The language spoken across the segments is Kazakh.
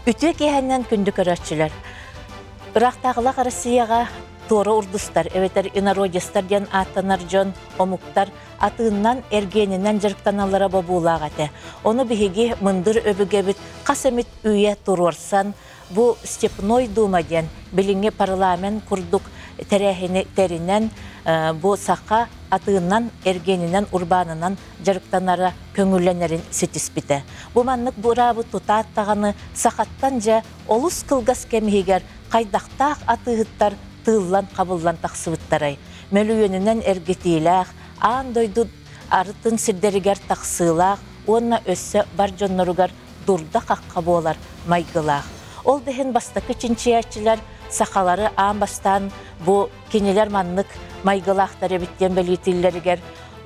Үтө кеһеннен күндү көрөчүлөр. Ырактагылак Россияга Тора урдустар, эветер инородистар ден аттанар жон омуктар атыыннан эргенинен жырктаналара бобуулагате. Оны биһиги мындыр өбүгебит касемит үйе турорсан, бу Степной дума ден билинге парламент курдук терехини теринен бу сака атыыннан эргенинен урбанынан жырктанара көңүлленерин сетиспите. Бу маннык бурабы тутааттаганы сакаттан же олус кылгас кемигер кайдактаак атыыттар тыллан кабыллан таксыбыттарай. Мөлүйөнүнен эргетилах, аан дойду арытын сирдеригер таксылах, онна өссө бар жонноругар дурда какка болар майгылах. Ол дехен бастакы чинчиячилер сакалары аан бастан бу кинелер маннык майгылахтар эбиттен белитиллеригер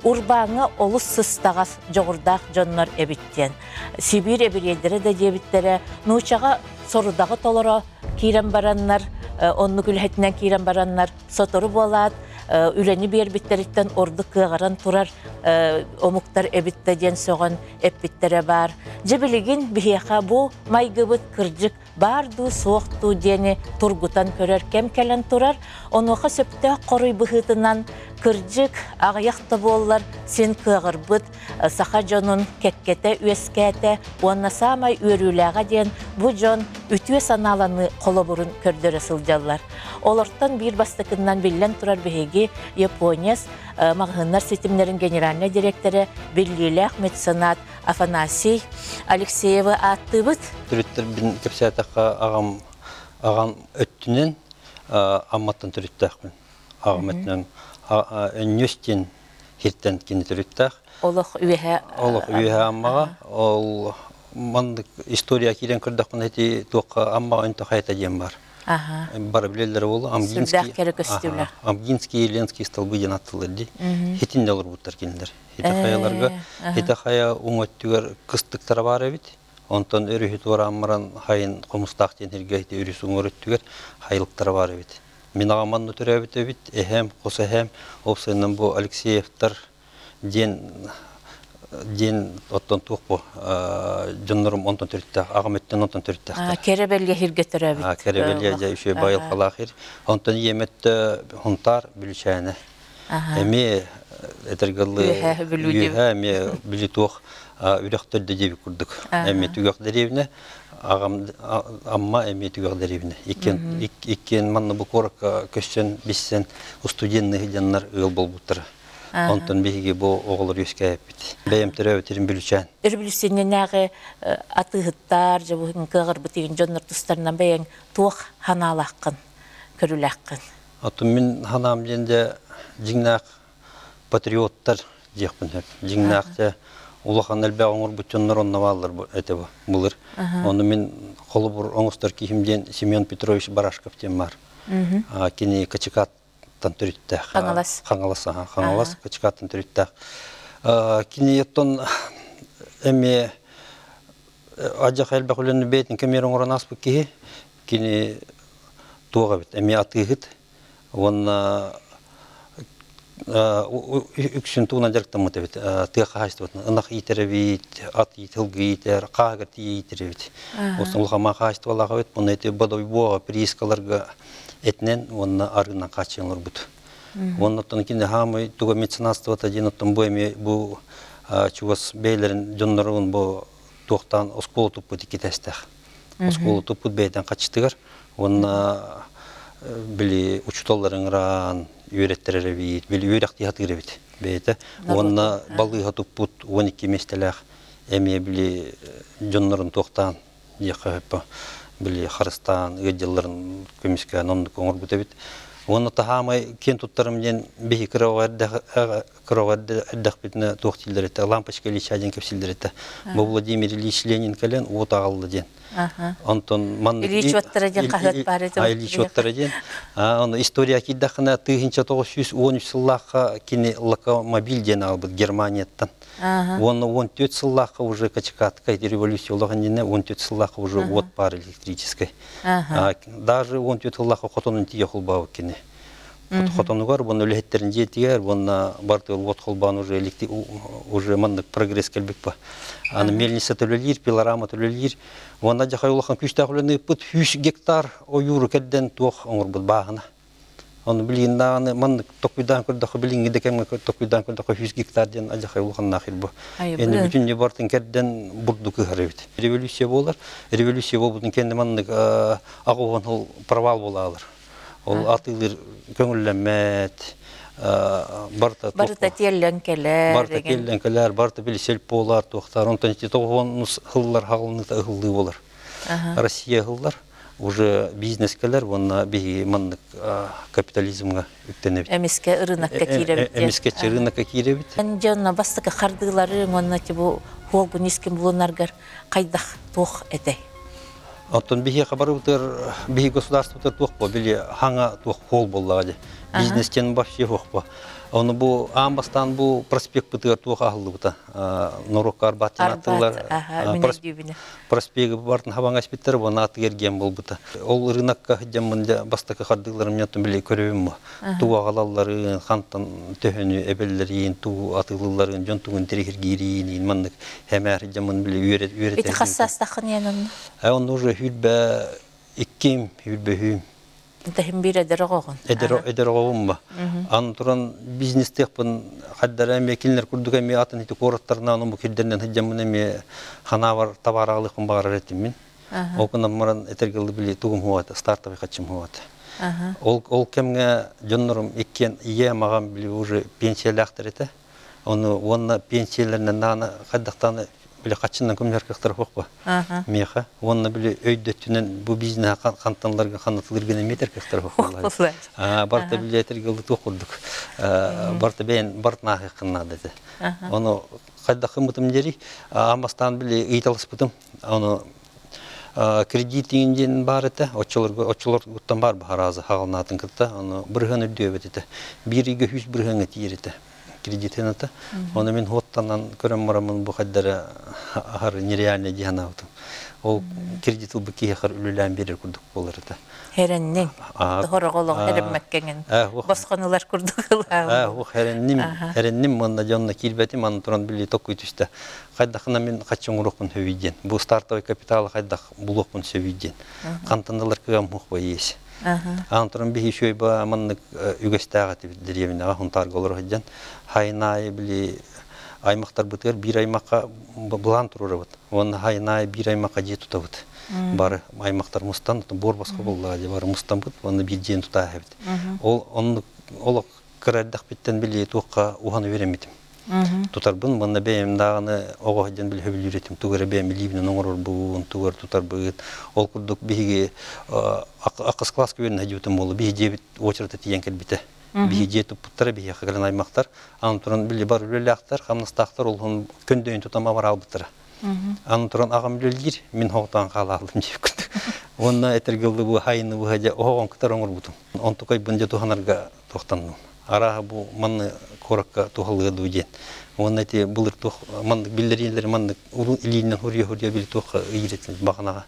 урбаңы олус сыстагас жогурдак жоннор эбиттен. Сибирь эбиредере да дебиттере нучага сорудагы толоро кирен бараннар, онну күлхетинен кирен бараннар сотору болат, үлени бербиттериттен орду кыгаран турар омуктар эбиттеден согон эппиттере бар. Жебилигин бихиха бу майгыбыт кыржык барду соқту дени тургутан көрөр кем келен турар. Онуха сөптө корой быхытынан кыржык агыякта боллар сен кыгырбыт саха жонун кеккете үескете онна самай өрүлага ден бу жон үтүе саналаны колобурун көрдөрө сылжаллар. Олортон бир бастыкынан билен турар беги Япониас магыннар сетимнерин генеральный директоры Биллилях меценат Афанасий Алексеева аттыбыт. Түріттер бин кепсиятакка агам өттүнен амматтан түріттакмын. Агам өттүнен өннөстен хирттен кини түріттак. Олох үйе аммага ол мандык история кирен кырдакмын эти туакка аммага өнтө кайта дем бар. Бар билелер болу Амгинский и Ленский столбы ден аттылырды. Хетин доллар буттар киндер. Хета хая уңөттүгөр кыстыктар бар бит. Онтон өрүхүт бар аммаран хайын комустак тенергейти өрүс уңөрөттүгөр хайлыктар бар бит. Мен агаманны төрөбүт бит. Эхем, косехем, опсенен бу Алексеевтар ден оттон туқпо жоннорум онтон төрүттак агаметтен онтон төрүттак. Керебелге хирге төрөбүт. Керебелге же үшө байыл калахир. Онтон еметте хунтар билчәне. Эми этергылы эми билитох үрөктөрдө жеби курдук. Эми түгөк деревне амма эми түгөк деревне. Иккен манны бу корак көчсөн биссен студентный жаннар ыл болбуттар. Онтон биһиги бу оголор үскәп бит. Бәйемтәрәү тирин билүчән. Өрбүлсеннәге атыгыттар, же бу кыгыр битеген жоннор тустарынан бәйен туак ханалаккын, көрүләккын. Атым мин ханам дигәндә җиңнак патриоттар диякпын. Җиңнакта улахан әлбә оңор бүтәннәр оннаваллар әтә булыр. Оны мин колы бер оңостар киһимдән Семен Петрович Барашков тем бар. Кини Качкат Хангалас, качкаттан түріттәк. Кинеттон әме ажақ әлбәқ өлінні бәйтін кәмер оңыран аспы кейі, кені туға бет, әме атығыт, оны үксін туғынан жарықтан мұты бет, тұға қағашты бет, ынақ етері бет, ат етілгі етер, қағырт етері бет. Осын ұлғама қағашты балаға бет, бұны әте бадой боға приискаларға этнен онна аргынан качыңлар бут. Оннан кине хамы туга меценатство один оттон бойме бу чугас бейлерин жоннорун бу токтан оскол тупут китестах. Оскол тупут бейден качтыгар. Онна били учтолларын ран үйрөттөрө бит, били үйрөктү хатыр бит. Бейте онна балыга тупут 12 местелах эме били жоннорун токтан якапа били Харыстан ыдылларын көмүскө номдук оңор бутебит. Оны тахамай кен туттарым ден бихи кровадда битне тохтилдерете лампочка личаден кепсилдерете. Бу Владимир Ильич Ленин келен вот агалды ден. Антон ман Ильич оттараден кахат бар эди. Ильич оттараден. Аны история киддахына 1913 жыллакка кини локомобиль ден албыт Германияттан. Оны 14 жыллакка уже Качкатка революция болгон дене 14 жыллакка уже вот пар электрической. Даже 14 жыллакка котонун тие кылбабы кини. Хотонугар, бұны өліхеттерін жетігер, бұны барты ол отқолбан уже мандық прогресс келбек ба. Аны мельница төлелер, пилорама төлелер. Бұны жақай олақан күшті ақылыны бұд 100 гектар ойыры кәдден туақ оңыр бұд бағына. Оны білген дағаны мандық тоқуйдан көрдіқі білген едекемге тоқуйдан көрдіқі 100 гектар ден жақай олақан нақыл бұ. Әні бүтін не бартын кәдден бұрды күхар өйді. Революция болар. Революция бол бұдың кәнді мандық ағуған ол провал болалар. Ол атылыр көңілләмәт, барта телленкелер, барта білі селп болар, тоқтар. Онтан тоғын ғылылар ғалыныта ғылды болар. Россия ғылылар, уже бизнескелер, онна бейгі мандық капитализмға үктенебет. Әмеске рынаққа кейребет. Әмеске рынаққа кейребет. Жонна бастықы қардығылары, онна тебу хоғбын ескен бұлынарғар қайдақ тоқ әдей. Оттон бихи хабары бутыр, бихи государство бутыр туқпа, били ханга туқ хол боллағады. Бизнестен бафши хоқпа. Оны бұл амбастан бұл проспект бутыр туқ ағылды бұта. Нұрыққа арбаттен аттылар. Проспегі бартын хабан аспеттер, бұны атығерген бол бұта. Ол рынаққа жамында бастықы қардығыларым янтын біле көревім ба. Ту ағалаларын, қанттан төхіні әбеллерін, ту атығылыларын, жонтуғын терекергерін, мандық хәмәр жамын біле үйретер. Беті қассастақын енімді? Оны уже хүлбә иккем, хүлбә хүм. Тәхім бір әдір оғын? Әдір оғын ба. Аны тұран бизнестек бұн қаддар әме келінер күрдік әме атын еті қораттарына оның бұл келдерінен хыджамын әме ханавар тавар ағылықын бағар әреттім мен. Оқынан мұран әтергілді біле туғым хуаты, стартовый қатшым хуаты. Ол кәмге жоннырым еккен ие маған біле уже пенсиялы ақтыр еті. Оны пенсияларынан наны қаддақтаны біле қатшынан көмдер қақтар қоқпа. Меха. Оны біле өйдеттінен бұл бизнес қантанларға қанатылырген метр қақтар қоқпа. Барта біле әтергілді тоқ құрдық. Барта бәйін бартына қиқынады. Оны қайдақы мұтым дері, амастан біле ұйталыс бұтым. Оны кредитинден бар еті, отчылар ұттан бар бағар азы қағылынатын кітті. Оны бірғын үрді өбет еті. Бірігі 100 бірғын етер еті. Кредитен это, он мен хоттанан көрем марамын бу хаддара ахар нереально дияна утум. Ол кредит убки ахар үлүлән берер курдук болар это. Хереннен. Дохороголог хереммеккен. Басканылар курдук. Хереннен монда жонна килбети ман туран били токуй түстө. Кайдахына мен качоңурукпун хөбүйден. Бу стартовый капитал кайдах булукпун сөбүйден. Кантандалар кыгам мукпа ес. Антуран бихи шөй ба маннык үгестәгә деревина хунтар голор хаҗан хайнай били аймактар битер бир аймакка булан турыр бит. Оны хайнай бир аймакка жетү табыт. Бар аймактар мустан бор баска булла бар мустан бит, оны бир жен тута хәбит. Ол кыраддак биттен били туакка уханы беремитим. Тутар бун мында бем даганы ого хаҗан били хөбүл юретим. Тугары бем ливне ноңор бун тугар тутар бит. Ол курдук биге акыс класс көйнө хаҗутым болу. Биге дебит очерта тиен келбите. Биге жетип путтар биге хагылан аймактар. Аны туран били бар үлелактар, хамнастактар ол көндөн тутама бар албыттыр. Аны туран агам үлелгир мен хоктан калалдым деп күтү. Онна этергилди бу хайны бу хаҗа огон кытар оңор бутум. Он тукай бунжа туханарга токтандым. Ара бу манны коракка тухалыга дуйден. Он эти булыр тух манны биллерилер манны илинен хурья бил тух ийретин баганага.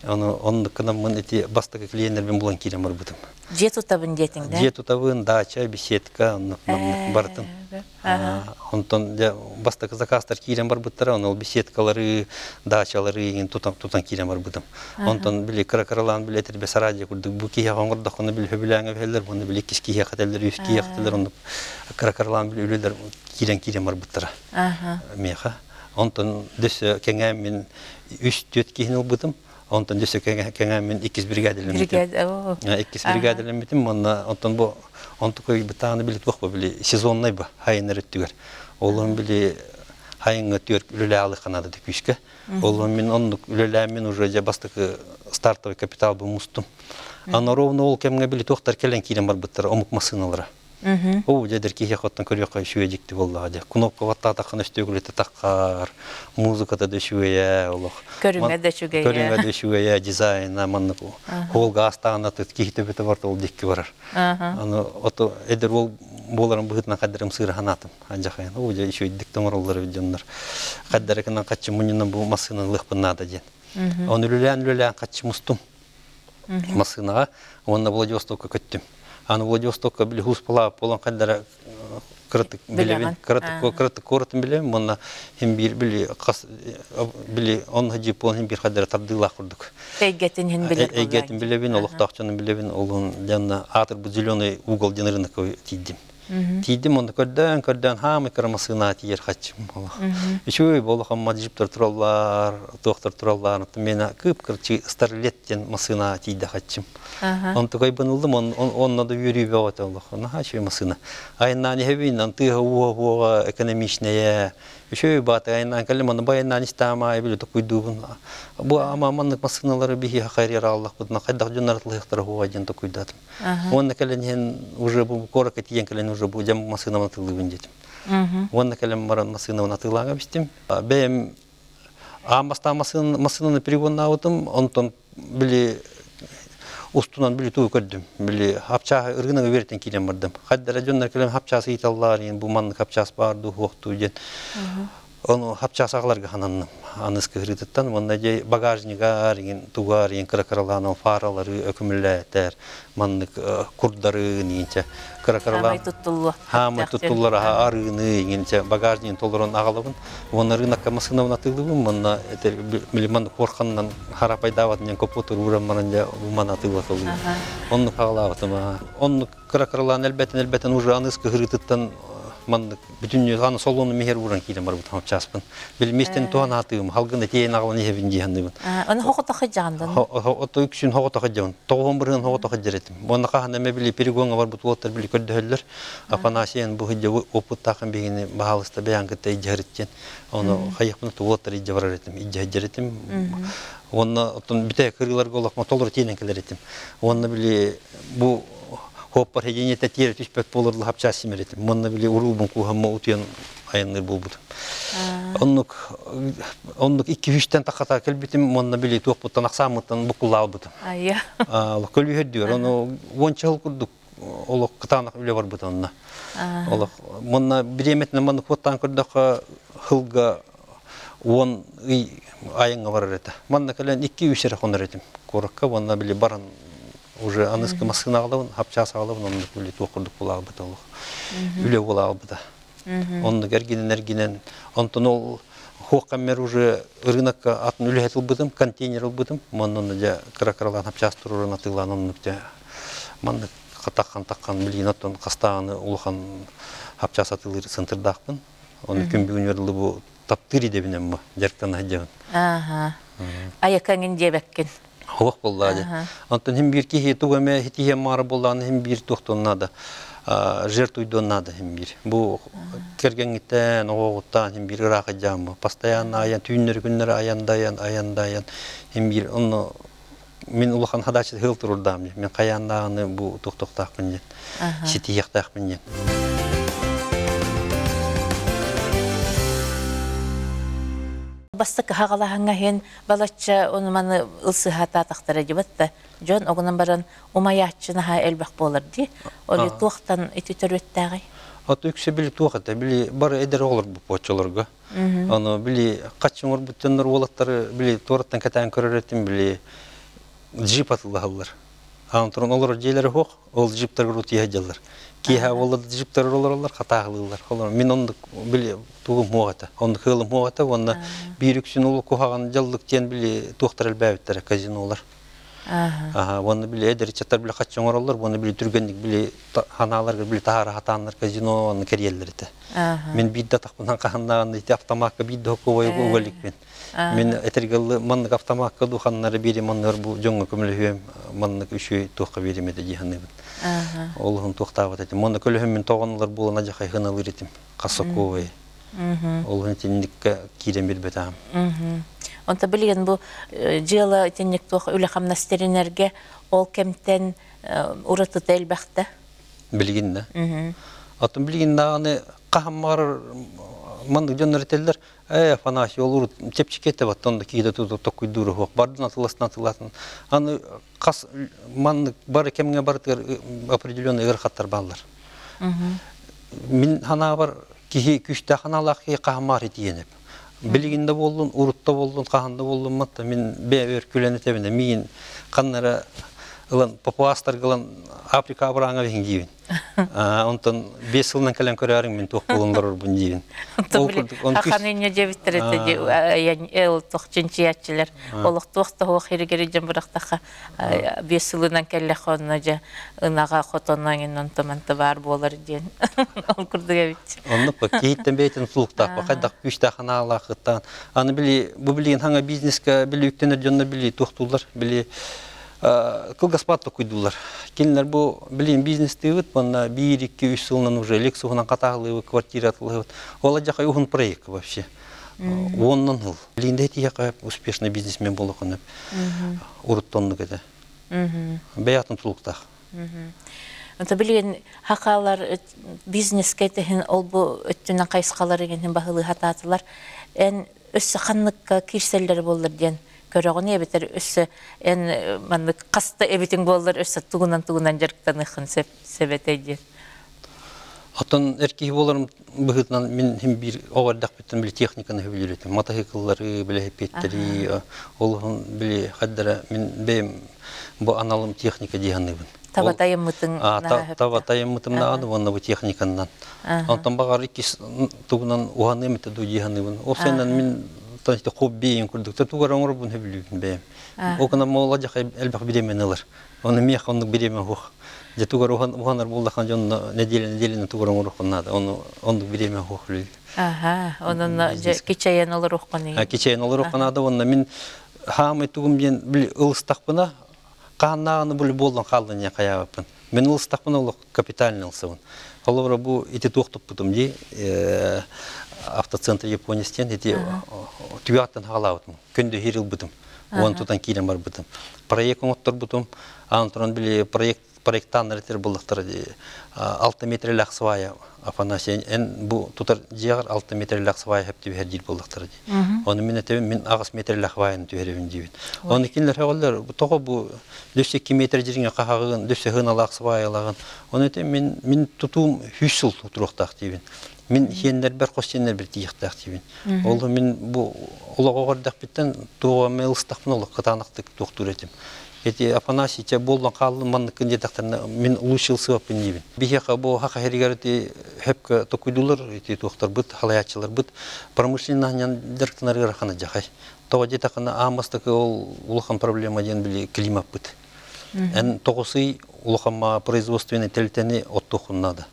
Он кына мен эти бастыгы клиенттер булан кирем бар бутум. Жету табын детиң да? Жету табын дача, беседка, бартын. Онтон бастыгы заказтар кирем бар буттар, ол беседкалары, дачалары тутан кирем бар бутум. Онтон били кракарлан били тербе сарадия курдук буки ягоңордак оны били хөбүләңе белер, буны били киски ягаталар, үски ягаталар, оны кракарлан били үлелер кирем бар буттар. Меха. Онтон дөсө кеңе мен 3-4 кийин бутум. Онтон дөсө кеңе мен 2 бригадалар битим. 2 бригадалар битим. Онтон бу онтукой битаны били тохпа били сезонный ба хайнер өттүгөр. Олун били хайынга төрк үлеле алы канады деп күшкө. Олун мен ондук үлеле мен уже жабастык стартовый капитал бу мустум. Аны ровно ол кемге били тохтар келен кирен бар буттар омук машиналары. О, дедер ки хаттан көрөккө шүйөжикти болду. Кнопка ваттата кына өстөгүлөтө таккар, музыкада да шүйө, олох. Көрүнгө да шүйө. Көрүнгө да шүйө, дизайн, манны холга астана тет кихте бете бар ол дикки барар. Аны ото эдер ол боларын быгытна кадырым сыр ханатым. Анжахайн. О, же шүй диктоморлор жоннор. Кадырыкынан качы мунунан бу машина лыкпынада ден. Оны үлелен качы мустум. Машинага, онна Владивостокко көттүм. Аны Владивостокка били хуспала болан кандара кыртык билебин, кыртык коротун билебин, монна хим бир били кас били он хажипон хим бир кандара тардыла курдук. Эйгетин хин билебин. Эйгетин билебин, олуктакчаны билебин, олун жанна атыр бу зеленый угол жанрына тидим. Тидим он көрдөн хамы карамасына тиер хачым. Ишөй болохам маджиптер тураллар, доктор тураллар, мена кып-кырчы старлеттен масына тиде хачым. Он такой бынылдым, он надо юрий беват Аллах. Наха шөй масына. Айна не хевин, антыга уга экономичная. Ишөй баты айна калеманы байна нистама били такой дубун. Бу амаманнык масыналары бихи хайрер Аллах бутна кайдак жонартлыктар уга жен такой датым. Он кален уже бу корак тиен кален уже бу жам масына тылыбын детим. Он кален маран масына тылага бистим. Бем амаста масына перегонна утым, онтон били устунан били туу көрдүм. Били хапча ыргына бертен килем бардым. Кайдара жондар келем хапчасы италлар, бу манны хапчасы барды укту ден. Onu hapçasaqlarga hananım. Anıskı hırıtıttan, onda bagajniga, tugar, kırakaralanan faraları, ökümülletler, manlık kurdları, niyince. Hamay tutulları, arığını, bagajnin tolurun ağalavın. Onları nakamasına atılığım, onda miliman korkandan harapay davatından koputur, uğramanınca uman atılatılığım. Onu ağalavatım. Onu kırakaralanan elbeten uğra anıskı hırıtıttan mandık bütün yılın solunu meher vuran kilim var bu tam çaspın. Bilmişten tuhan atığım halkında teyin ağlan evin cihandım. Onu hoqota xajandın. Oto üçün hoqota xajan. Toğum birinin hoqota xajaretim. Onda qahanda mebili perigonga var bu tuotlar bili köddöller. Apanasiyen bu hijja oput taqın begini bahalısta beyan kıtta ijharetken. Onu xayıqını tuotlar ijharetim. Ijharetim. Onda otun bite kırılar golaqma tolur teyin keleretim. Onda bili bu Hoppar hediyenete tiyer tüspet bolurlu hapças simeretim. Monna bile urubun kuhamma utuyan ayanlar bulbudum. Onluk 2-3'ten takata kelbitim monna bile tuqputtan aqsamıttan bukulla albudum. Ayya. Allah kölüher diyor. Onu onçal kurduk. Olu qıtanak bile var butanna. Allah monna biremetne monna qottan kurduk hılga 10 ayanga var rete. Monna kalen 2-3 yere qonaretim. Koraqqa monna bile baran уже аныскы масына алабын, хапчасы алабын, онды бүлі тоқырдық болағы бұта олық. Үлі болағы бұта. Онды әргенен, онтын ол хоққаммер уже ұрынаққа атын үлі әтіл бұдым, контейнер ол бұдым. Монды жа қыра-қыралан хапчасы тұрырын атылған, онды жа манды таққан білген аттан қастағаны ұлыған хапчасы атылыр сынтырдақпын. Онды күнбі өнерлі бұл таптыры дебінен бұл, жарқтан әдебін. Аяқаңын дебәккен. Hoq bolladı. Ondan hem bir ki tuğame hitiye mara bollan hem bir toxtonnadı. Жертвуйдоннады hem bir. Bu kergengitten oğuttan hem bir raqı jamı. Pastayan ayan tüynler günler ayandayan hem bir onu men ulaqan hadaçı hıl tururdam. Men qayandağını bu toxtoqtaqpın. Sitiyaqtaqpın. Басты хағалағанға хен балатча оны маны ылсыхата тақтара жібатта. Жон оғынан баран умаятчына ха әлбақ болар ди. Олы туақтан еті түрветтағай. Аты үксе білі туақата, білі бары әдер олар бұл почаларға. Оны білі қатшын ор бұттаныр олаттары білі тораттан кәтән көреретін білі джип атылығалар. Антырын олар жейлері хоқ, ол джиптарға рутия жалар. Киха оларды джиптары оларлар, қатағылылар. Мен онды білі туғым оғата, онды қылым оғата, онда бір үксін олы қоғаған жалдық тен білі туқтар әлбәуіттері казинолар. Оны білі әдері чаттар білі қатшын оралар, оны білі түргендік білі ханаларға білі тағары хатанлар казиноны кәрелер еті. Мен бейді тақпынан қағындағында автоматқа бейді оқуы өғалікпен. Мен әтергілі маннық автоматқа дұқанлары берем, маннар бұл жоңға көмілі маннық үші туққа берем еді жиғаныбын. Олығын туқтағыт етім. Маннық өліғім мен тоғанылар болына жақай ғынылыр етім. Қасықуы. Олығын теніндікке кейден бербет ағым. Онта білген бұл жылы тенік туқ өлі қамнастерінерге ол кемтен ұрытыт әлбәқті? Білген да. Атын білген дағаны қағаммағыр мандық жондар етелдер, Афанасий, ол ұрыт чепчекеті бат, онда кейді тоққой дұры хоқ, бардың атыласын. Аны қас мандық бары кемге бардығыр определенный ғырқаттар балылар. Мен хана бар кейі күшті ханалақы қағамар етігеніп. Білгенде болдың, ұрытта болдың, қағанда болдың матта, мен бәвер күлені тәбінде, мен қаннары ылан папуастар гылан Африка абраңа вен дивин. Онтон 5 жылдан калан көрәрің мен тоқ болыңдар бун дивин. Хаханыне дебиттерете эл тохчинчиятчылар. Олық тоқта хоқ херегережен бұрақтаға 5 жылдан кәлі қонына жа ынага хотоннан онтоманты бар болар ден. Ол күрдіге бит. Онны па кейттен бейтін сұлықтақ па қайдақ күштақына алақыттан. Аны білі, бұл білген хаңа бизнеске білі үктенер жонна білі тоқтулар, білі кылгаспатты куйдулар. Келінлер бұл білейін бизнесті өт, бұнна 1-2-3 жылынан уже лексуғынан қатағылығы, квартиратылығы. Ола жақай ұғын проект вообще. Оннан ғыл. Білейінде әті яқа успешный бизнесмен болу қынып. Ұрыттонды кәді. Бәятын тұлықтақ. Онта білген хақалар бизнес кәйтіхін ол бұл өттінен қайсқалар егенін бағылы хататылар. Ән өссі қанлыққа кирселер болыр ден. Көріғын ебетер өссі ән қасты ебетің болыр өссі туғынан жарықтан ұқын себетейден. Атын әркей боларым бұғытынан мен бір оғардақ беттен білі техниканы өбілеретім. Мотоциклары, білі петтері, олығын білі қаддара мен бәйім бұл аналым техника дейгенігін. Табатайым мұтың Табатайым мұтым нағады оны бұл техниканнан. Антон бағар екес туғынан оған еметі ду дейгенігін. Ол сенен мен танышты қоп бейін күрдікті туғар оңыр бұны білігін бәйім. Оқына мола жақай әлбақ беремен алар. Оны меқ ондық беремен хоқ. Туғар оғанар болдаққан жоны неделені туғар оңыр оқынады. Ондық беремен хоқ білігін. Оның кечайын олар оққаны. Кечайын олар оқынады. Оны мен хамай туғым бен білі ұлыстақпына қағаннағаны бұлі болдың қалдың не қаябаппын. Мен ұлыстақпына олық капиталын ұлсауын. Олар бұл еті тоқтып бұдым де автоцентр Япониястен еті түйаттан қалауытым. Күнді херил бұдым. Оны тұтан кейлен бар бұдым. Проект оңыттыр бұдым. Аны тұран білі проекттан әреттер бұлдықтыр 6 метрлі ақсывая Афанасия. Бұл тұтар жағыр 6 метрлі ақсывая әпті бәр дейіл бұлдықтыр. Оны мен әтебін мен ағыз метрлі ақвайын түйеревін дейбін. Оны кенлер әғалар тоғы бұл дөсі 2 метр жеріңе қағағығын, дөсі ғынал ақсывая алағын. Оны әтебін мен тұтуым 3 жыл тұрықтақ дейбін. Мен хендер бір қостенер бір тиықтақ дейбін. Олы мен бұл олығы ғардақ біттен туға мәлістақпын олы қытанықтық тоқтыр етім. Эти Афанасий болдан қалын манны кандидаттарына мен улучшил сываппын дейбін. Бихеқа бұл хақа херигарыты хепка токуйдулар, эти тоқтар бұд, халаячылар бұд, промышленнахнян дәрктінары рахана жақай. Тоға детақына амастықы ол улахан проблема ден білі климат бұд. Ән тоғысы улаханма производственный тәлітәне оттоқын нады.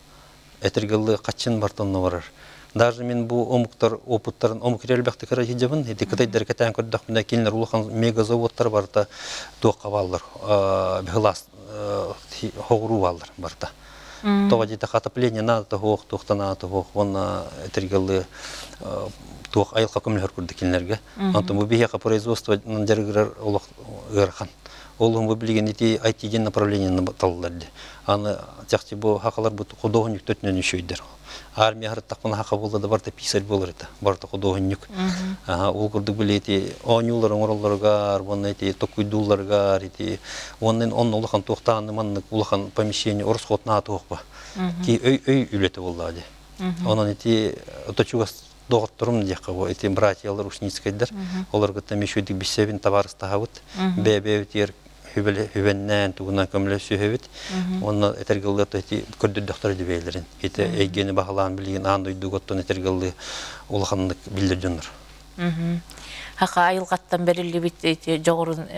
Әтіргілі қатшын бартонны барар. Даже мен бұл омықтар, опыттарын, омық релбәқті кара хиджабын, еті кітайдар кәтән көрдіқ бұнда келінер улахан мегазаводтар барда тоққа балдар, бігілас хоғыру балдар барда. Тоға дейті қатапление нады хоқ, тоқтанады хоқ, оны әтіргілі тоқ айылқа көмілер көрді келінерге. Антон бұл бейеқа производство жарғырар олық ғырхан. Олың бұл білген еті IT-ген направлениені талыларды. Аны жақты бұл хақалар бұл қодоғын үктөтінен үшөйдер. Армия ғырттақпын хақа болды да барда писар болыр еті. Барда қодоғын үк. Ол күрді бұл еті оңюлар оңыраларғар, оны еті токуйдуларғар, онын олыған тоқтағаны маннық олыған помещение орыс қотына аты оқпа. Ки өй үлеті болды. Онын еті оточуғас доғыт тұрым деққа бұл. Еті братиялар ушницкайдар. Олар күтті мешуйдік бісебін табарыстаға бұд. Бәбәвітер хүбәннән туғынан көмілесі өйбет. Оны әтергілді көрді доқтары дебейлерін. Еті әйгені бағалаған білген аңдойды ғоттан әтергілді олғандық білдір жоныр. Хақа айылғаттан бәрілі бітті жоғырын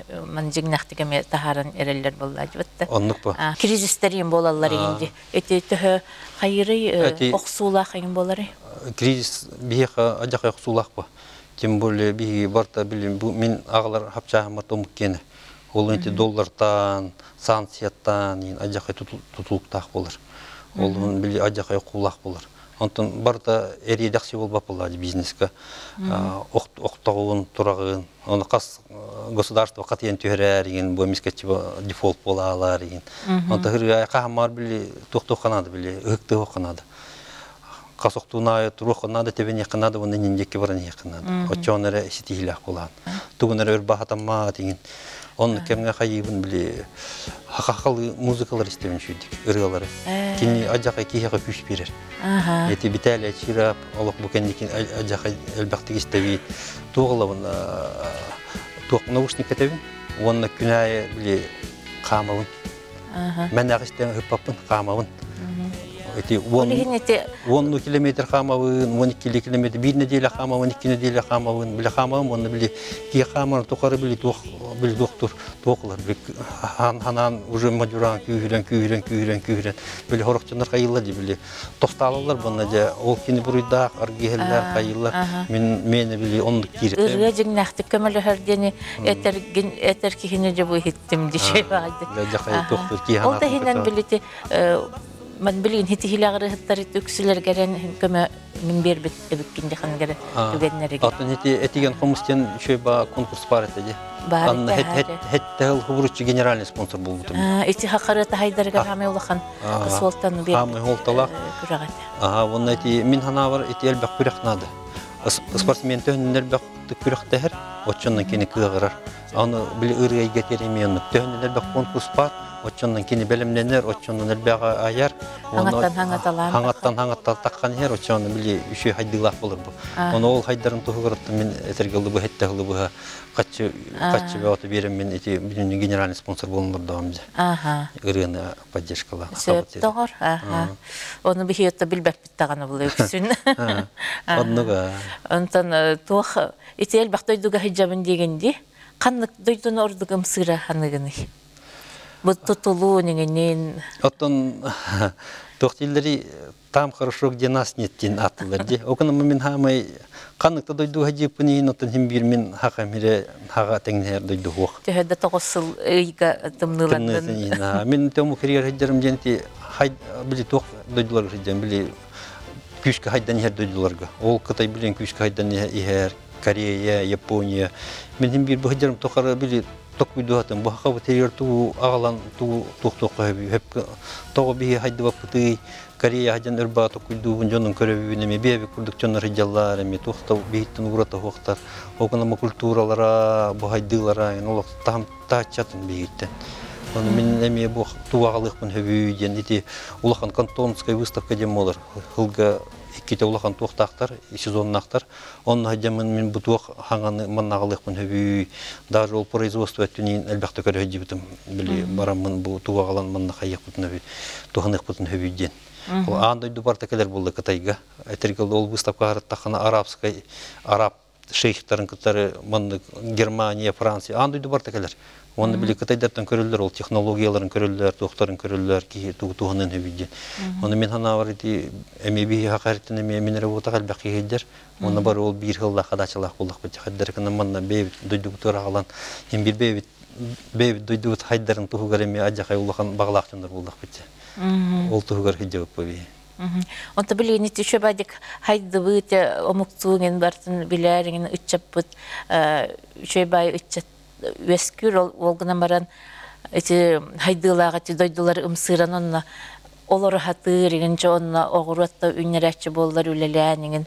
жеңнақтығыме тахарын әрелер болды әжбетті. Онлық бұл. Кризистерін болалар енді. Әті түхі қайыры оқсулақ ең болары? Кризис бейеқа ажақай оқсулақ бұл. Тем более бейге барта білім, мен ағалар хапчағымат омық кені. Ол әнті доллартан, санкцияттан ажақай тұтылықтақ болыр. Ол білі ажақай оқулақ болыр. Онтан барда әредақсы бол бапылады бизнеске. Оқтағуын, тұрағын. Оны қас государство қатыен түйірәр, бөмескетчі дефолт бола алар. Онта ғырға қағамар білі тоқтоқанады, білі ұқты оқанады. Қас оқтуына тұруқанады, тебен еқанады, оны нендекі баран еқанады. Отчонары сетихілақ болады. Туғынары өр бағатамма деген. Оны кемге қайыбын біле хақақалы музыкалар істемін шүйдік, ұрғалары. Кені ажақай кейхеға күш берер. Еті бітәлі әчірап, олық бұкендекен ажақай әлбәқтік істебейд. Тоғылауын наушник кәтәбін, оны күнәйі біле қамауын. Мен ағыстен үппаппын қамауын. 10 километр қамауын, 12 километр, 1 неделя қамауын, 2 неделя қамауын, білі қамауын, оны білі кей қамауын тоқары білі доқтыр тоқылар. Ханан уже мадюран күйірен, білі хорықчынар қайылады, білі тосталылар бұны де, ол кені бұрыдақ, аргелер қайылар, мені білі ондық кейрі. Үрге жігнәқті көмілі әрдені әтер кейіне де бұй хеттім дешей байды. Ол да хинен біліті мен билин хити хилагыры хыттары төксүлөр керен көмө мен бербит эбиккинде хангары түгеннереге. Атын хити этиген комустен шөйба конкурс бар этеди. Анна хеттел хубуручу генеральный спонсор болду. Эти хакарата хайдарга хамылхан кысылтан бер. Хамылталак. Онна эти мин ханавар эти элбак күрәхнады. Спортсмен төннер бак күрәхтәһәр, очоннан кини кыгырар. Аны бил ырыйга теремен төннер бак конкурс бар. Очоннан кини белемленер, очоннан элбага аяр. Хаңаттан таккан хер, очоннан били үшө хайдылак болор бу. Оны ол хайдарын тугыртты мен этергелди бу хеттегли бу каччы бат берем мен эти билин генеральный спонсор болмор дамды. Ырыны поддержкала. Тогор. Оны бихиетте билбек биттаганы бул өксүн. Оннуга. Онтан тох ител бактойдуга хижабын дегенди, каннык дойдун ордугум сыра ханыгыны. Bu tutulu неңенен. Оттон тохтилleri там хорошо где нас нет тин атылар ди. Окуна мен хамай каныкта дойду хаҗипни нотын хим бир мен хакамире хага теңнер дойду хок. Төһәдә тогысыл ыйга тымныландын. Мен тему карьер хаҗарым женти хай били тох дойдулар хаҗан били күшкә хайдан хер дойдуларга. Ол Кытай билен күшкә хайдан ихер Корея, Япония. Мен хим бир бу хаҗарым тохара били Токуйдуатым бу хакы терьер ту агалан ту тохтохы хеп того би хайды бапты Корея хаҗан өрба токуйду жонун көрөбүнө ме беби курдук жонор жаллар эми тохтов биттин урата хоктар окуна культуралара бу хайдылара олок там тачатын бийте. Оны мен эми бу ту агалыкмын хөбүйден ити улахан кантонская выставка дем болор. Хылга икките улахан тохтактар сезоннактар он хаҗамын мен бу тох ханганы маннагалыкмын хөбүй даже ол производство түнин элбәкте көрөҗибитим били барамын бу тугагалан манна хайык бутын хөбүй туханык бутын хөбүйден. Ол андай дубартакелер булды Кытайга. Этергел ол выставка тахана араб шейхтарын кытары манны Германия, Франция андай дубартакелер. Оны били Кытайдартан көрөлдөр, ол технологияларын көрөлдөр, доктарын көрөлдөр ки тугунун хөбүйден. Оны мен ханавар ити эмеби хакарытын эме мен работа калбак хейдер. Оны бар ол бир жылда кадачалак булдык бит. Хаддар кана манна бебит дойдуктор агалан. Эм бир бебит дойдут хайдарын тугугар эме ажакай улахан баглактындар булдык бит. Ол тугугар хиҗеп беби. Онта билин ити шөбадик хайды бит омуктуген бартын билерин үтчәппит шөбай үтчәт Вескүр олгынан баран эти хайдылага ти дойдулар ымсыран онна олор хатыр игенче онна огуратта үннерәче боллар үлеләнеген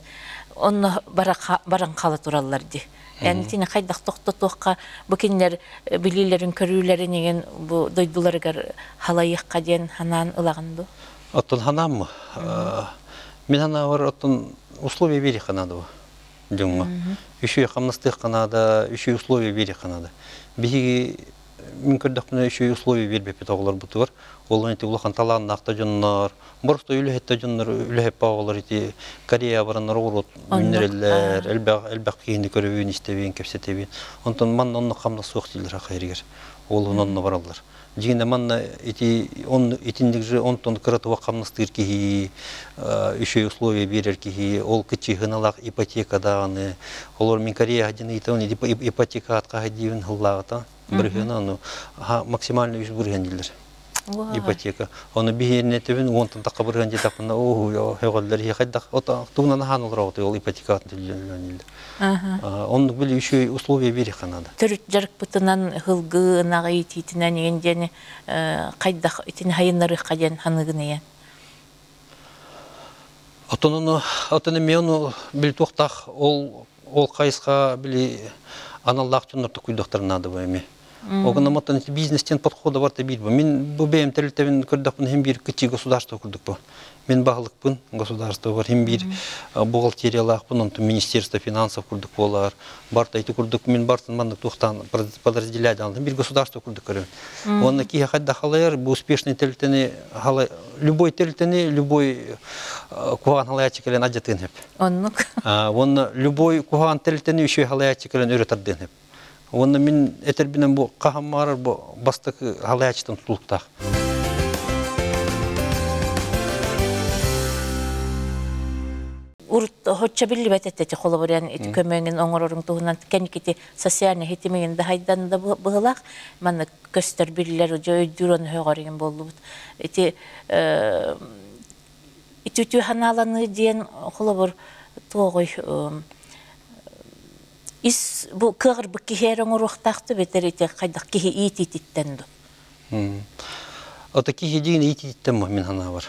онна баран кала тураллар ди. Yani tine хайдак тоқтотуққа бу кинлер билилерин көрүүлөрүн деген бу дойдуларга халайыкка ден ханан ылаганды. Оттон ханам мен хана бар оттон условия бери ханады. Дюнга. Еще хамнастых канада, еще условия бери канада. Биги мен көрдөкмүн еще условия бербеп тоголор бутур. Ол эти улахан талан накта жоннор, борто үлехетте жоннор үлехеп багалар ити Корея баранар урут минераллер, элбак кийинди көрөбүн истебин кепсетебин. Онтон ман онны камда сук дилер акыргер. Ол онны баралар. Дигенде манна ити он итиндик же онтон кыратыва камнастыр ки еще условия берер ки ол кичи гыналак ипотекадаганы олор мен Корея хадины итон ипотека атка хадивин хыллагата бир гына максимально 3 бурган дилер. Ипотека. Оны бигенетебин онтон такка бурган жетапына о хегаллар хаддак ота тугнан ханылрак ол ипотекатын дилер. Он были еще условия берега надо. Төрт жарык бутынан хылгы нагы титинен ендени кайдак итин хайыннары каден ханыгыны. Отоны мен бил токтак ол кайыска били аналлак жонорду куйдактар надо эми. Огноматтан бизнестен подхода варта бит. Мен бу бем телтевин кырдапын хем бир кичи государство курдук бу. Мен баглыкпын государство бар хем бир бухгалтериялакпын, онтон министерство финансов курдук болар. Барта айты курдук мен бартын мандык тухтан подразделять алдым. Бир государство курдук көрөм. Онна ки хадда халаяр бу успешный телтени любой телтени любой куган халаячы келен ажатын хеп. Оннук. Онна любой куган телтени еще халаячы келен өрөтөрдөн хеп. Онна мен этербинен бу кахаммар бу бастык халаячтан тулуктак. Урт хоча билли бететте холоборян ити көмөгүн оңорорун тугунан кеникити социальный хитимин да хайдан да быгылак мана көстөр биллер жойдурон хөгөрүн болду. Ити итүтү ханаланы диен холобор тогой ис бу кыгыр бу кихерен уруктакты бетер ити кайдак кихи ититтенду. Ата кихи дин ититтен мен хана бар.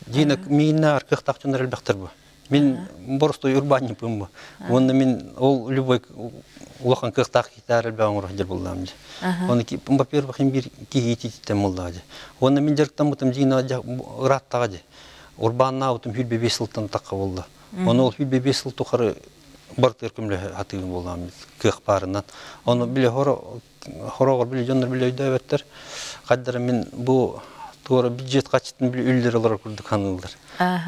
Дина минар кыктактын элбектер бу. Мен просто урбанный пымбы. Онда мен ол любой улахан кыктак хитар баңыр хадер булдам. Оны ки во-первых бир кихититем булдады. Онда мен жерктен бутам дина раттагы. Урбанна утум хүлбе бесылтан такка булды. Оны ол хүлбе бесыл тухары бар теркемле хатыгын булдам. Кых парынан. Оны биле хорогор биле жондар биле өйдөбөттөр. Кадыр мен бу тура бюджет качтын биле үлдер алар курдук ханылдар.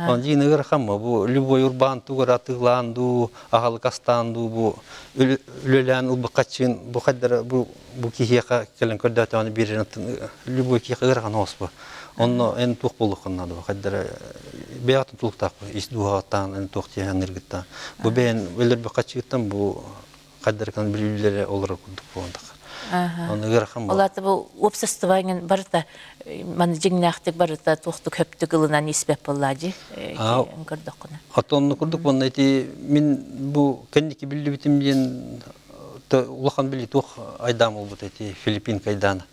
Он динегер хамма бу любой урбан тугара тыгланду, агалкастанду бу үлелен ул бакачын бу кадыр бу кихека келен көрдөтөне бирен любой кихека гырган оспу. Онно эн тук болукан надо кадыр беятын тулуктак истугатан эн тукти энергита. Бу бен өлөр бакачыттан бу кадыр кан билүүлөр олор курдук болдук. Олаты бұл обществоның барыта, маны жеңнақтық барыта тоқты көпті қылынан еспеп болады, көрдік құна. Атонны көрдік бұны әйті, мен бұл кәндекі білі бітімден улахан білі тоқ айдам ол бұд әйті, Филиппин қайданы.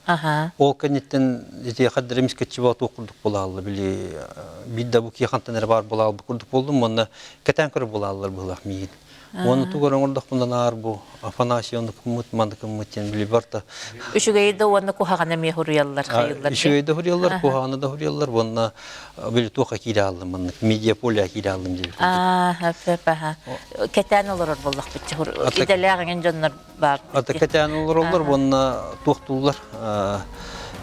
Ол кәндеттен әйті қадыр емес кәтші ба тоқ көрдік болалы, білі бидді бұл кейхантан әрі бар болалы көрдік болдым, оны кәтен көрі болалылар болақ мейін. Оны тугорон ордох bundan ağır bu. Afanasi onu kumut mandık kumutyen bili barta. Üşügeyde onu kuhağına mı huriyallar hayırlar? Üşügeyde huriyallar, kuhağına da huriyallar. Onunla bili tuğa kiri aldım mandık. Medyapolya kiri aldım diye. Hafif ha. Keten olur bulduk bütçe. İdeleğin canlar var. Ata keten olur onunla tuğtullar.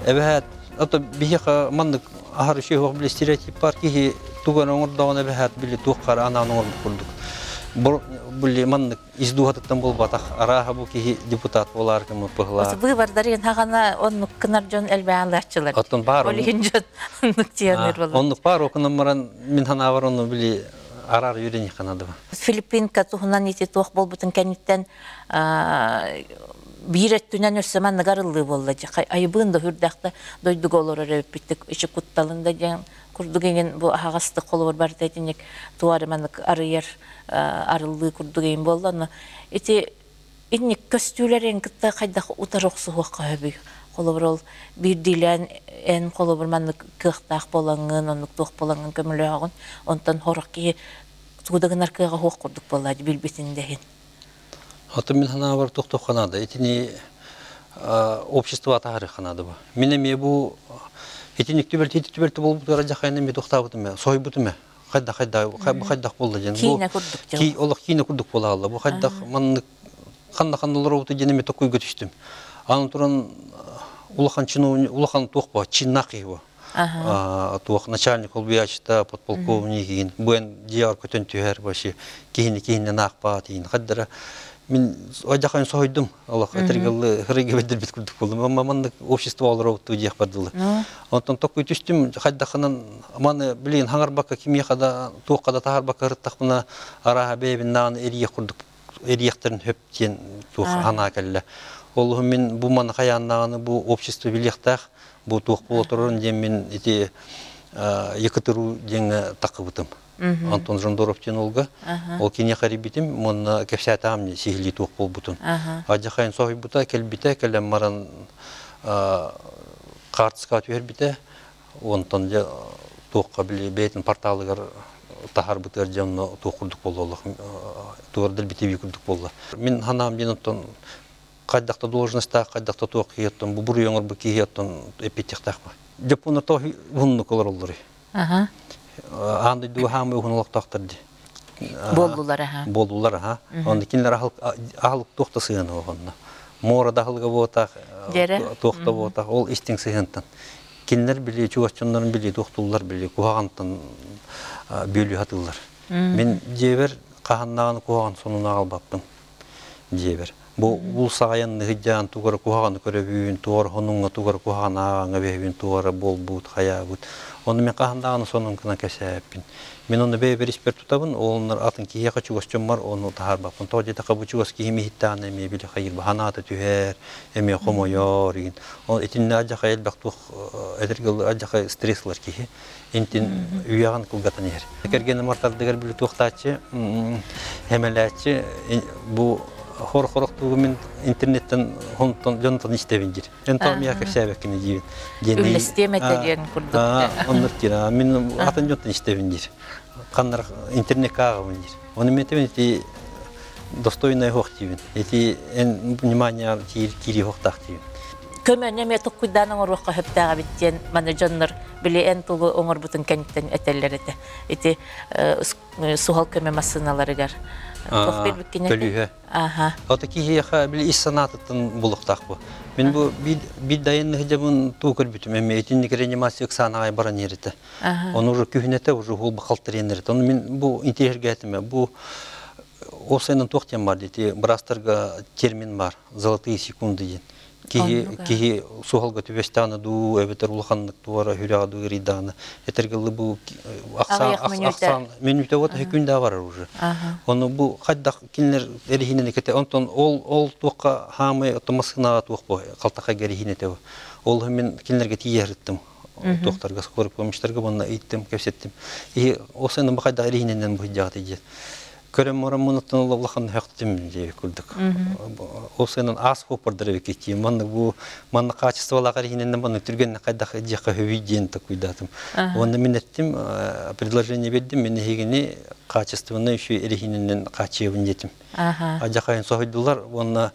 Evet. Ata bir mandık ahır şey var bili stereotip var ki tuğanın orada evet bili tuğkar ananın orada bulduk. Были маннык издугаттан болбатах араха бу ки депутат болар кем пыгла. Выбордар ен хагана оннук кынаржон элбааларчылар. Оттон бар. Олинжот оннук тиянер болот. Оннук бар окунамаран мин хана бар онну били арар юрени канады. Филиппин катухунан ити тох болбутун кенеттен биреттүнөн өссөман нагарылы болду. Айбында хүрдакта дойдук олор өпүттүк ичи кутталында жан курдуген бу агасты колор бар дединек туарыманык арыяр арылы курдуген болду. Эти инник көстүлөрүн кытта кайда утароксу хакка өбү. Колоброл бир дилен эн колобурманык кыктак болгон, онук тох болгон көмөлөгөн, онтон хорокки тудагын аркага хок курдук болду билбетиндеген. Аты мен хана бар тох ханада. Этини общество тары ханада бу. Менеме бу этиник түбөлтү болуп тура жакайны ме токтабытым, сойбутум. Кайда болду жен. Кийне курдук жен. Ки олох кийне курдук бола алды. Бу кайда манны кандалар болду женеме токуй көтүштүм. Анын туран улахан чину улахан токпа чиннакый бу. Тох начальник олбиячта подполковник буен диар көтөнтүер башы кийне накпа тиин каддара мен ажакан сойдум Аллах этергеле хиреге бедер бит курдук болдум. Мамандык общество алып туйдык бардылы. Онтон токуй түштүм кайдаханан маны билин хаңарбакка кимияда токкада тахарбакка рыттакмына ара бебиннан эрие курдук эриектерин хөптен тух ана келле. Ол мен бу маны каяннаганы бу общество билектах бу тух болотурун дем мен эти екытыру деңе такыбытым. Антон Жондоров ченолга. Ол кине харибитим мон кепсатамни сихли тух болбутун. Ажахайн сохибута келбите келем маран картска түербите. Онтон же тухка били бетин порталыгар тахар бутер жамно тухурдук болдулук. Туурдел битеби курдук болду. Мен ханам денотон кайдакта должността, кайдакта тоқ киеттон, бу бур яңыр бу киеттон эпитехтахма. Жапонда то хунну колор олдыры. Анды ду хамы хунлыктактырды. Болдулар аха. Болдулар аха. Онда кинлер ахыл тоқта сыгыны оғанна. Мора дахылга бота, тоқта бота, ол истин сыгынтан. Кинлер били, чугаччонларын били, тоқтулар били, кухагантан бөлі хатылар. Мен жебер қағаннағын кухаган сонуна албаппын. Жебер. Бұл сағайын ғыджан туғары кухаганы көребүйін, туғары хонуңа туғары кухаганы ағаңа бейбүйін, туғары бол бұд, қая бұд. Оны мен қағаннағын сонун кына кәсәппін. Мен оны бейбер испер тұтабын, олынар атын кейеқа чугасчон бар, оны тағар баппын. Тоғ жета қабы чугас кейімі хиттағын әме білі қайыр ба, ханаты түйер, әме қомойор, еген. Ол етінне аджақа әлбәқ тұқ, әдіргілі аджақа стрессылар кейі. Энтин үйаған кылгатын ер. Кергені мартардығыр білі туқтачы, хемеләчі, бұл хор-хорық туғымен интернеттен жонтан іштебін жер. Энтал мияқы сәбәккені дейін. Үлістем әтелерін күрдік. Онлар кері, мен атын жонтан іштебін жер. Қандар интернетке ағымын жер. Оны мен тебін еті достойный хоқ дейін. Еті внимание кири хоқтақ дейін. Көмәне ме тоққыданың орыққа хөптәға біттен, маны жонлар біле ән тұлы оңыр бұтын кәнттен әтелер әті. Еті суғал көмә масыналарығар. Төлühe. Ota kihiyaha bile iş sanatıtın buluqtaq bu. Men bu bir dayanlı hıcabın tuğkur bütüm. Emme etinlik reanimasiyok sanağay baran yerite. Onu uru kühünete uru hul bakaltır yenerite. Onu men bu integrge etime. Bu o senin toqtyan var dedi. Brastarga termin var. Zолотые секунды ден. Кихи суғалға төбестаны ду, әбетер ұлғанлық туара хүряға ду ериданы. Әтергілі бұл ақсан менюте ота хүкінде аварар уже. Оны бұл қайдақ кенлер әрихінені кәте. Онтон ол туаққа хамы отымасынаға туақ бұл қалтаққа әрихінете. Ол мен кенлерге тиеріттім. Туақтарға скорып көміштарға бұнна үйттім, көпсеттім. Осының бұл қайдақ әрихіненен бұл жағды еді. Көрем орам мұнаттан олағын хөқтім деп күлдік. Осының ас қопырдыры өкетті. Манны качестволағар ененен бұны түргенне қайдақы жаққа хөвейден тұқыйдатым. Оны мен еттім, предложение бердім, мен егіне качествоны үші әрехіненен қачевін детім. Ажақайын соғыдылар, оны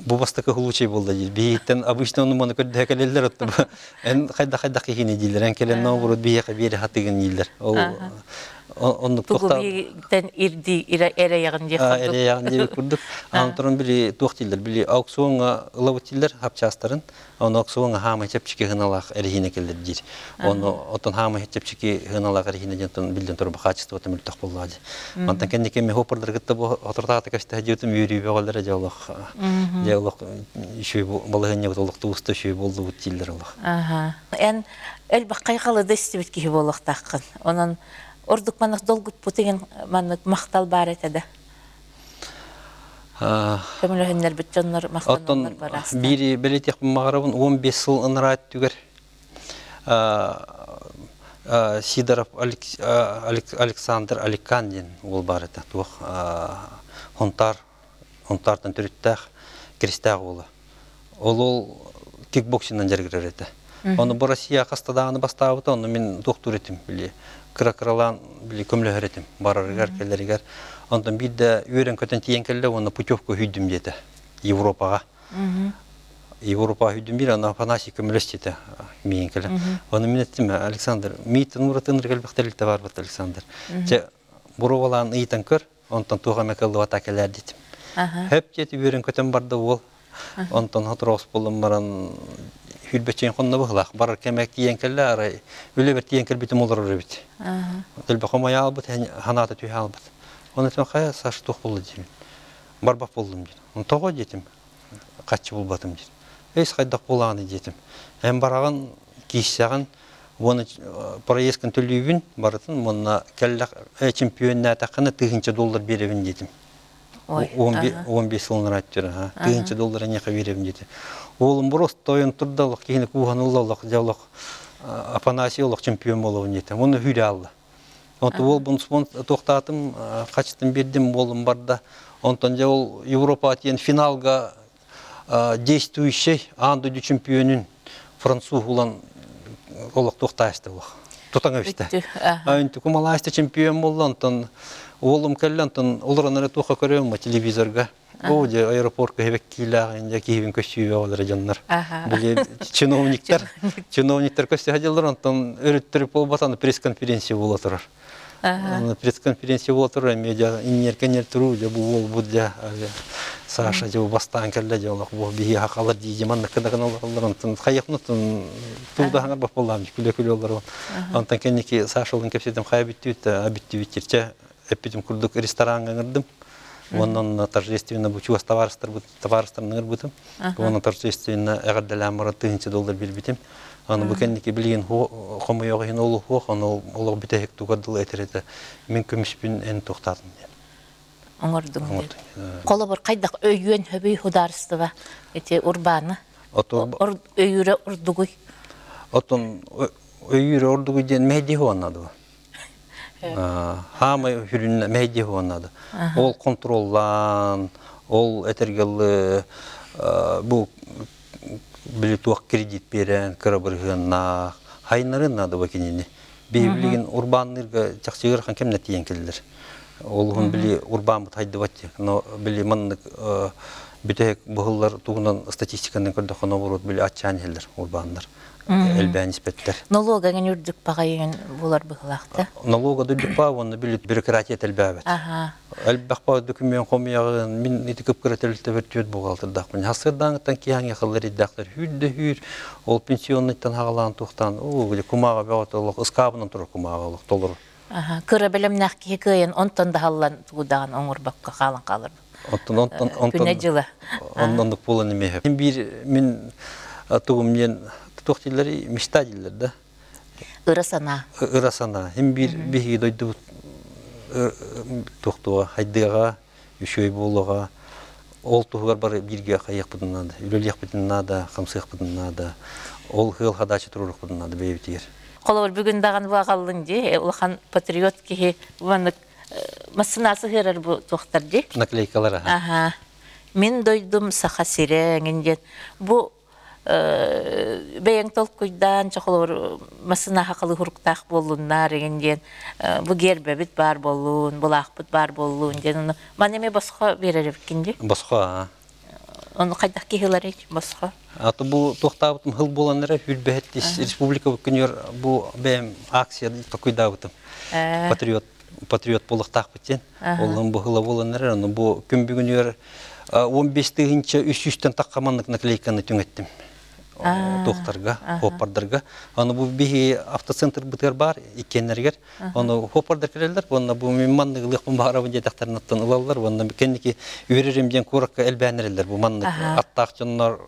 бұл бастықы хулучай болды дейді. Бейттен обычно оны мұны көрді әкелелер отты. Қайдақ егіне дейлер, әнкелен науырыд бейеқі бері хатыған дейлер. Тугубийтен ирди эре ягын же курдук. Эре ягын же курдук. Антырын били туктилдер, били аукционга ылабытилдер хапчастарын. Оны аукционга хама чепчики гыналак эрихине келдер дир. Оны отон хама чепчики гыналак эрихине жентон билден турба качество отын мülтак болду. Антан кенеке ме хоппардыр гытта бу отуртата кашта жөтүм юрий бегалдер жаулак. Жаулак ишүй балыгыне болук туусты ишүй болду бутилдер алак. Эн эл бакай калды истебит ки болук таккын. Онун Ордук манық долгуп бұтеген манық мақтал бар етеді. Көмілігінлер бүтчонлар мақтанлар бар аста. Бири білетек мағарабын 15 сыл ынырайт түгер. Сидоров Александр Аликандин ол бар еді. Хонтардан түріттәқ керістәқ олы. Ол кикбоксинан жәргірер еді. Оны бұл Россия қастадағыны бастауыда, оны мен доктор етім біле. Кыракралан били көмлөөр этим барарыгар келеригер. Ондан бирде үйрен көтөн тиен келде, оны путевка хүйдүм деди Европага. Европа хүйдүм бир ана Афанасий көмлөстети мен келе. Оны мен еттим Александр, митин муратын келбектелте бар бат Александр. Же буровалан ыйтан көр, онтан туга мекелди вата келер дитим. Хеп жети үйрен көтөн барды ол. Онтан хатрос болум баран Hülbeçen konuna bakılaq. Barar kemek diyen kelle aray. Öyle bir diyen kelle bitim olur öyle bit. Dilbe komaya albat, hanata tüy albat. Onu etme kaya saç toq buldu diyeyim. Barbap buldum diyeyim. Onu toğa dedim. Kaççı bulbatım diyeyim. Eys kaydaq bulağını dedim. Hem barağın kişsağın onu proyeskin tülüyün baratın. Onunla kelle çempiyonuna taqını $1000 berevin dedim. 15 yılın raytırı. $1000 neqa berevin dedim. Oğlum burası toyun turdalıq, keyini kuğanıllалық, javlıq, Afanasiyolıq çempiyon olуын етім. Оны hüre aldı. Ол бұны тоқтатым, қачтым бердім, олым барда. Онтан жа ол Европа атен финалға действующий андыды чемпионын француз ұлан олық тоқтайсты олық. Тұтан өсті. Өнті күмалайсты чемпион болды, онтан олым кәлі, онтан олыран әрі тоқа көрем телевизорға. о же аэропортка хебек килаагын кийбин көчүбө алар жаннар. Били чиновниктер көчү хажалар онтон өрүттүрүп болбатан пресс-конференция боло турар. Пресс-конференция боло турар, медиа иннеркенер туруу же бул же Саша же бастан келде же олох бу бии хакалар дийди манна каналар онтон кайыкны туда хаңар баполам күлө олар. Онтон кенеки Сашалын кепседем абиттүтче эпидем курдук ресторанга кырдым. Оннан торжественно бучуас товарыстарны кырбытым. Оннан торжественно эгерделамара $1000 билбитим. Аны букенники билген хомойого хин олу хох, аны олог битек тугадыл этерете. Мен көмүшпүн эн токтадым. Оңордум. Коло бир кайдак өйүн хөбүй хударыстыба. Эти урбаны. Өйүрө урдугуй. Отон өйүрө урдугуй ден меди хонады. Хамы хүрүн меди хонады. Ол контроллан, ол этергелы бу билетуак кредит берен, кырабыргына хайнарын нады бакинини. Бейблигин урбаннырга жакчыгыр хан кемне тиен келдер. Ол хун били урбан бут хайды батчы, но били маннык бүтек бухыллар тугунан статистиканын көрдө хана болот били ачан келдер урбандар. Элбен испеттер. Налога генүрдүк багайын булар быгылакта. Налога дүдүк ба, оны били бюрократия телбәбет. Элбәкпа документ комягын мин итип кыратылты бертөт бугалтырдак. Мен хасырдаңтан кияң якылар иддактар хүддө ол пенсионныйттан хагалан туктан, били кумага баатылык ыскабынан туруп кумагалык толур. Кыра белемнак кийген онтон да халлан тугудаган оңурбакка калан калыр. Онтон ондондук болон эме. Мен тугум мен тоқтилери мечтадилер да. Ырасана. Хим бир биги дойду тоқтуга, хайдыга, үшөй болуга, ол тугар бар бирге каяк бутунада, үлөлөк бутунада, камсык бутунада, ол хыл хадачы турук бутунада бейбитер. Колор бүгүн даган багалдың же, улхан патриот ки ваны масынасы херер бу тоқтар же. Наклейкалар. Мен дойдум сахасиреңин бу бәйін толкуйдан чоқолор масына хақылы хуруктақ болуынна регенден бұ гербебіт бар болуын, бұл ақпыт бар болуын ден манеме босқа берер өккенде? Босқа. Оны қайдақ кейхілер еш босқа? Аты бұл тоқтабытым хыл боланлары үрбәттіс республика бүкінер бұл бәйім акция тоқуйдабытым. Патриот болықтақ біттен. Олың бұл хыла боланлары, бұл күн бүгінер 15-тігінші 300-тен таққаманлық наклейканы түңеттім. Тоқтарға, хоппардарға. Аны бұл бігі автоцентр бұтығар бар, икенлергер. Аны хоппардар керелер, оны бұл меманны ғылықпын бағарабын дедақтарын аттан ұлалар. Оны кеннеки үйреремден көрікке әлбәнерелер. Бұл манны аттақ жонлар,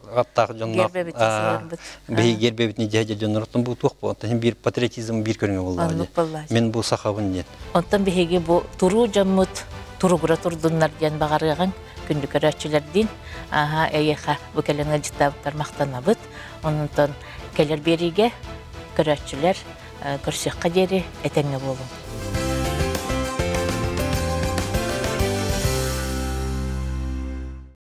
бігі гербебітіне жәйде жонлар. Бұл тоқ бұл. Бір патриотизм бір көріңе болды. Мен бұл сақабын ден. Онтан бігі бұл тұру жаммыт, тұруғыра тұрдынлар ден бағарыған. Күндік көрәтшілерден, әйеға бүкәліңі жеттабыттар мақтана бұд. Онынтан кәлер береге көрәтшілер көрсеққа дері әтәңі болу.